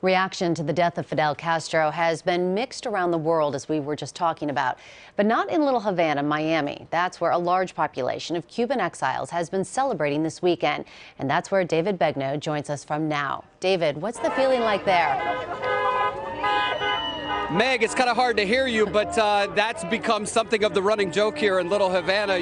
Reaction to the death of Fidel Castro has been mixed around the world, as we were just talking about, but not in Little Havana, Miami. That's where a large population of Cuban exiles has been celebrating this weekend, and that's where David Begnaud joins us from now. David, what's the feeling like there? Meg, it's kind of hard to hear you, but that's become something of the running joke here in Little Havana.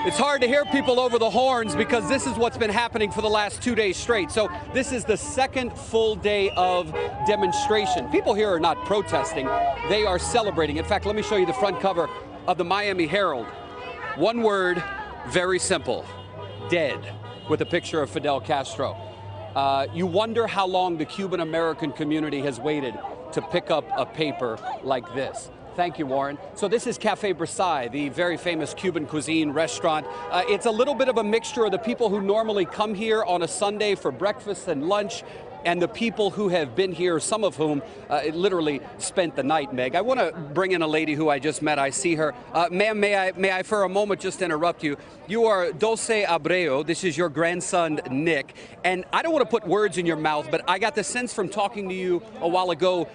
It's hard to hear people over the horns because this is what's been happening for the last 2 days straight. So this is the second full day of demonstration. People here are not protesting, they are celebrating. In fact, let me show you the front cover of the Miami Herald. One word, very simple, dead, with a picture of Fidel Castro. You wonder how long the Cuban American community has waited to pick up a paper like this. Thank you, Warren. So this is Cafe Versailles, the very famous Cuban cuisine restaurant. It's a little bit of a mixture of the people who normally come here on a Sunday for breakfast and lunch, and the people who have been here, some of whom literally spent the night, Meg. I want to bring in a lady who I just met. I see her. Ma'am, may I for a moment just interrupt you? You are Dulce Abreu. This is your grandson, Nick. And I don't want to put words in your mouth, but I got the sense from talking to you a while ago,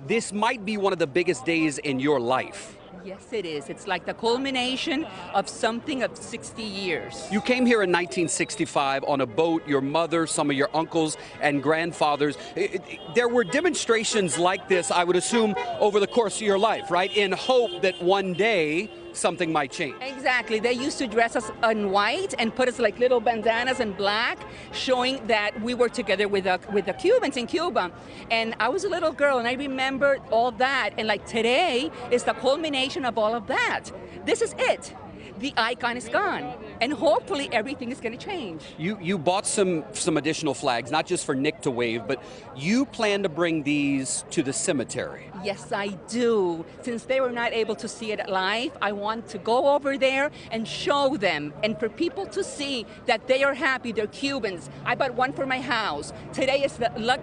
this might be one of the biggest days in your life. Yes, it is. It's like the culmination of something of 60 years. You came here in 1965 on a boat, your mother, some of your uncles and grandfathers. There were demonstrations like this, I would assume, over the course of your life, right? In hope that one day something might change. Exactly. They used to dress us in white and put us like little bandanas in black, showing that we were together with the Cubans in Cuba. And I was a little girl and I remember all that. And like today is the culmination of all of that. This is it. The icon is gone, and hopefully everything is going to change. You bought some additional flags, not just for Nick to wave, but you plan to bring these to the cemetery. Yes, I do. Since they were not able to see it live, I want to go over there and show them, and for people to see that they are happy, they're Cubans. I bought one for my house. Today is the luck.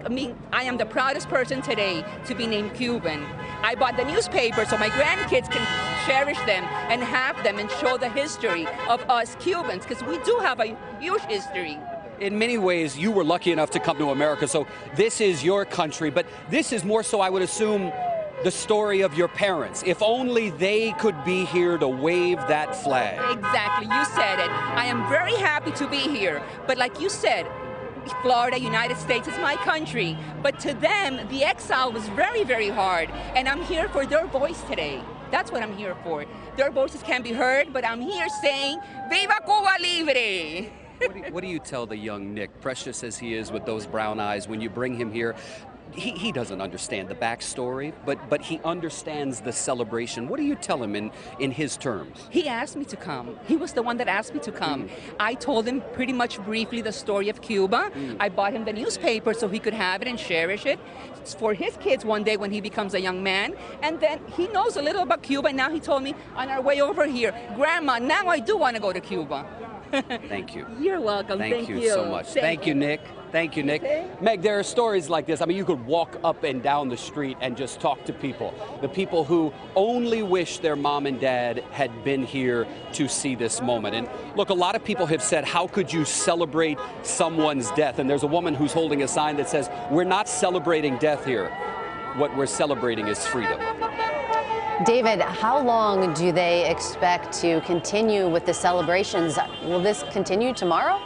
I am the proudest person today to be named Cuban. I bought the newspaper so my grandkids can cherish them and have them and show the history of us Cubans, because we do have a huge history. In many ways, you were lucky enough to come to America, so this is your country, but this is more so, I would assume, the story of your parents. If only they could be here to wave that flag. Exactly, you said it. I am very happy to be here, but like you said, Florida, United States is my country, but to them, the exile was very, very hard, and I'm here for their voice today. That's what I'm here for. Their voices can be heard, but I'm here saying, Viva Cuba Libre! What do you tell the young Nick, precious as he is with those brown eyes, when you bring him here? He doesn't understand the backstory, but he understands the celebration. What do you tell him in his terms? He asked me to come. He was the one that asked me to come. I told him pretty much briefly the story of Cuba. I bought him the newspaper so he could have it and cherish it. It's for his kids one day when he becomes a young man. And then he knows a little about Cuba. Now he told me on our way over here, Grandma, now I do want to go to Cuba. Thank you. You're welcome. Thank you so much. Thank you, Nick. Thank you, Nick. Meg, there are stories like this. I mean, you could walk up and down the street and just talk to people. The people who only wish their mom and dad had been here to see this moment. And look, a lot of people have said, how could you celebrate someone's death? And there's a woman who's holding a sign that says, we're not celebrating death here. What we're celebrating is freedom. David, how long do they expect to continue with the celebrations? Will this continue tomorrow?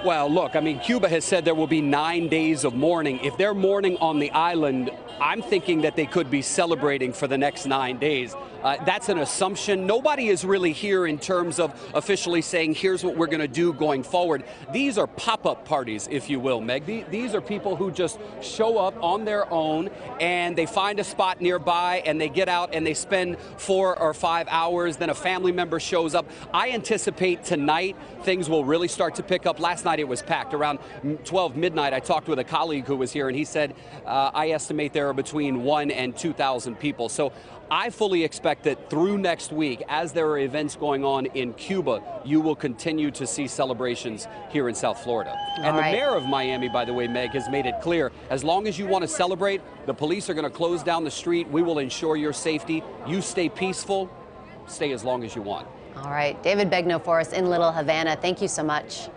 Well, look, I mean, Cuba has said there will be 9 days of mourning. If they're mourning on the island, I'm thinking that they could be celebrating for the next 9 days. That's an assumption. Nobody is really here in terms of officially saying, here's what we're going to do going forward. These are pop-up parties, if you will, Meg. These are people who just show up on their own and they find a spot nearby and they get out and they spend 4 or 5 hours. Then a family member shows up. I anticipate tonight things will really start to pick up. Last night it was packed. Around 12 midnight, I talked with a colleague who was here and he said, I estimate there are between 1,000 and 2,000 people. So I fully expect that through next week, as there are events going on in Cuba, you will continue to see celebrations here in South Florida. And the mayor of Miami, by the way, Meg, has made it clear, as long as you want to celebrate, the police are going to close down the street. We will ensure your safety. You stay peaceful, stay as long as you want. All right, David Begnaud for us in Little Havana. Thank you so much.